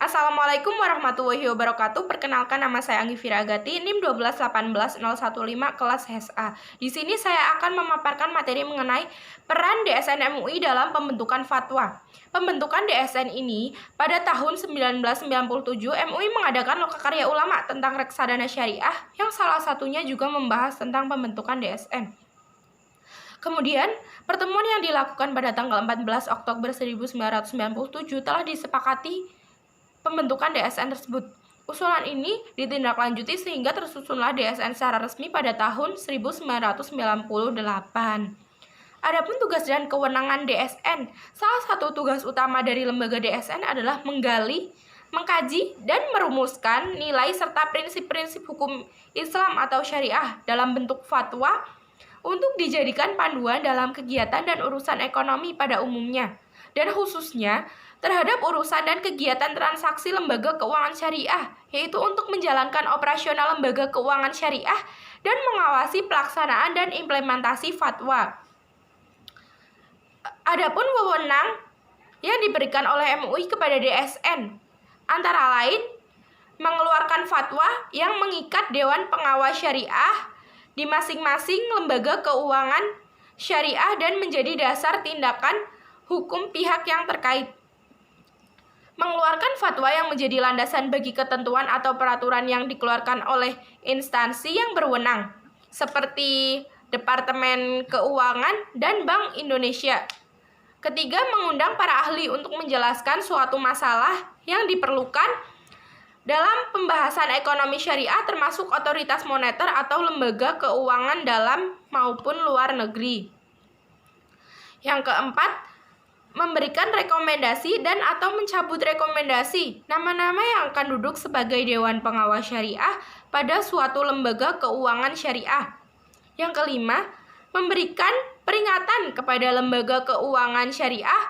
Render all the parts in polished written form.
Assalamualaikum warahmatullahi wabarakatuh. Perkenalkan, nama saya Anggi Firagati, NIM 1218015 kelas HSA. Di sini saya akan memaparkan materi mengenai peran DSN MUI dalam pembentukan fatwa. Pembentukan DSN ini pada tahun 1997 MUI mengadakan lokakarya ulama tentang reksadana syariah yang salah satunya juga membahas tentang pembentukan DSN. Kemudian, pertemuan yang dilakukan pada tanggal 14 Oktober 1997 telah disepakati pembentukan DSN tersebut. Usulan ini ditindaklanjuti sehingga tersusunlah DSN secara resmi pada tahun 1998. Adapun tugas dan kewenangan DSN, salah satu tugas utama dari lembaga DSN adalah menggali, mengkaji, dan merumuskan nilai serta prinsip-prinsip hukum Islam atau syariah dalam bentuk fatwa untuk dijadikan panduan dalam kegiatan dan urusan ekonomi pada umumnya, dan khususnya terhadap urusan dan kegiatan transaksi lembaga keuangan syariah, yaitu untuk menjalankan operasional lembaga keuangan syariah dan mengawasi pelaksanaan dan implementasi fatwa. Adapun wewenang yang diberikan oleh MUI kepada DSN antara lain mengeluarkan fatwa yang mengikat Dewan Pengawas Syariah di masing-masing lembaga keuangan syariah dan menjadi dasar tindakan hukum pihak yang terkait. Mengeluarkan fatwa yang menjadi landasan bagi ketentuan atau peraturan yang dikeluarkan oleh instansi yang berwenang, seperti Departemen Keuangan dan Bank Indonesia. Ketiga, mengundang para ahli untuk menjelaskan suatu masalah yang diperlukan dalam pembahasan ekonomi syariah, termasuk otoritas moneter atau lembaga keuangan dalam maupun luar negeri. Yang keempat, memberikan rekomendasi dan atau mencabut rekomendasi nama-nama yang akan duduk sebagai Dewan Pengawas Syariah pada suatu lembaga keuangan syariah. Yang kelima, memberikan peringatan kepada lembaga keuangan syariah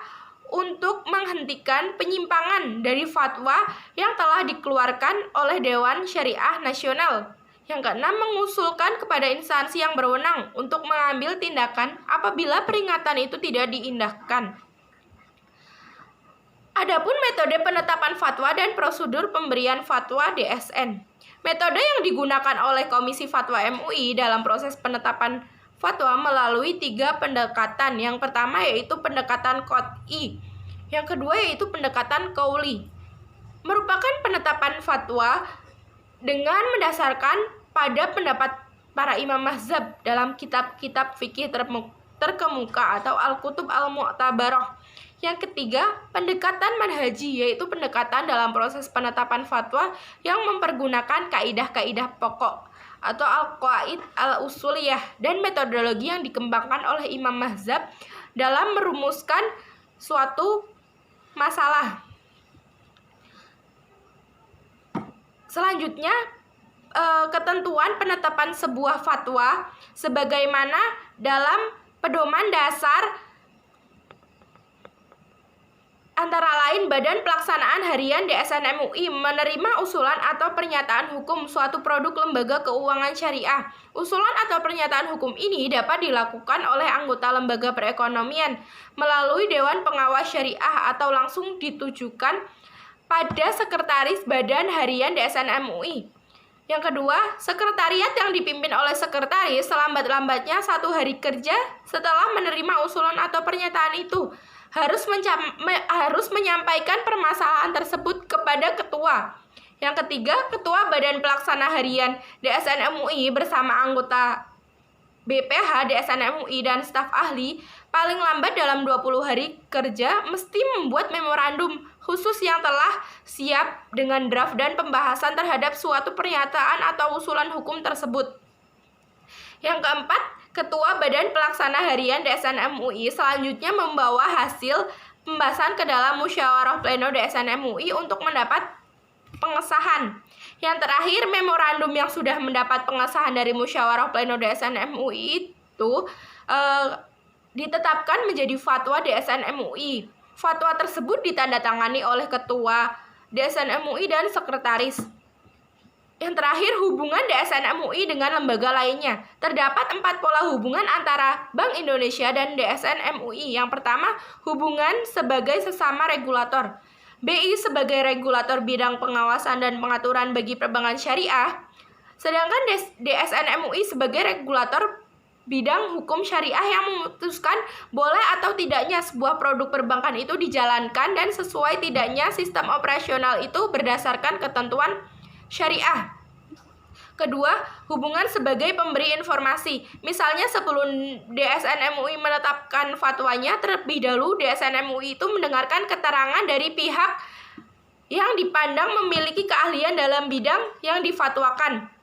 untuk menghentikan penyimpangan dari fatwa yang telah dikeluarkan oleh Dewan Syariah Nasional. Yang keenam, mengusulkan kepada instansi yang berwenang untuk mengambil tindakan apabila peringatan itu tidak diindahkan. Adapun metode penetapan fatwa dan prosedur pemberian fatwa DSN. Metode yang digunakan oleh Komisi Fatwa MUI dalam proses penetapan fatwa melalui 3 pendekatan. Yang pertama yaitu pendekatan qot'i, yang kedua yaitu pendekatan qauli. Merupakan penetapan fatwa dengan mendasarkan pada pendapat para imam mazhab dalam kitab-kitab fikih terkemuka atau Al-Kutub Al-Mu'tabarah. Yang ketiga, pendekatan manhaji, yaitu pendekatan dalam proses penetapan fatwa yang mempergunakan kaidah-kaidah pokok atau al-qaid al-usuliyah dan metodologi yang dikembangkan oleh imam mazhab dalam merumuskan suatu masalah. Selanjutnya, ketentuan penetapan sebuah fatwa sebagaimana dalam pedoman dasar antara lain Badan Pelaksanaan Harian DSN MUI menerima usulan atau pernyataan hukum suatu produk lembaga keuangan syariah. Usulan atau pernyataan hukum ini dapat dilakukan oleh anggota lembaga perekonomian melalui Dewan Pengawas Syariah atau langsung ditujukan pada Sekretaris Badan Harian DSN MUI. Yang kedua, sekretariat yang dipimpin oleh sekretaris selambat-lambatnya 1 hari kerja setelah menerima usulan atau pernyataan itu harus menyampaikan permasalahan tersebut kepada ketua. Yang ketiga, ketua Badan Pelaksana Harian DSN MUI bersama anggota BPH DSN MUI dan staf ahli paling lambat dalam 20 hari kerja mesti membuat memorandum khusus yang telah siap dengan draft dan pembahasan terhadap suatu pernyataan atau usulan hukum tersebut. Yang keempat, Ketua Badan Pelaksana Harian DSN MUI selanjutnya membawa hasil pembahasan ke dalam musyawarah pleno DSN MUI untuk mendapat pengesahan. Yang terakhir, memorandum yang sudah mendapat pengesahan dari musyawarah pleno DSN MUI itu ditetapkan menjadi fatwa DSN MUI. Fatwa tersebut ditandatangani oleh Ketua DSN MUI dan Sekretaris. Yang terakhir, hubungan DSN MUI dengan lembaga lainnya. Terdapat 4 pola hubungan antara Bank Indonesia dan DSN MUI. Yang pertama, hubungan sebagai sesama regulator. BI sebagai regulator bidang pengawasan dan pengaturan bagi perbankan syariah, sedangkan DSN MUI sebagai regulator bidang hukum syariah yang memutuskan boleh atau tidaknya sebuah produk perbankan itu dijalankan dan sesuai tidaknya sistem operasional itu berdasarkan ketentuan syariah. Kedua, hubungan sebagai pemberi informasi. Misalnya sebelum DSN MUI menetapkan fatwanya, terlebih dahulu DSN MUI itu mendengarkan keterangan dari pihak yang dipandang memiliki keahlian dalam bidang yang difatwakan.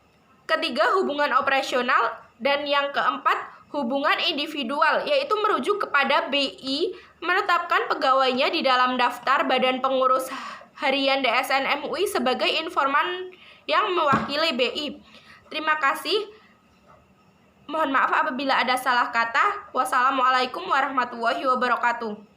Ketiga, hubungan operasional. Dan yang keempat, hubungan individual, yaitu merujuk kepada BI menetapkan pegawainya di dalam daftar Badan Pengurus Harian DSN MUI sebagai informan yang mewakili BI. Terima kasih. Mohon maaf apabila ada salah kata. Wassalamualaikum warahmatullahi wabarakatuh.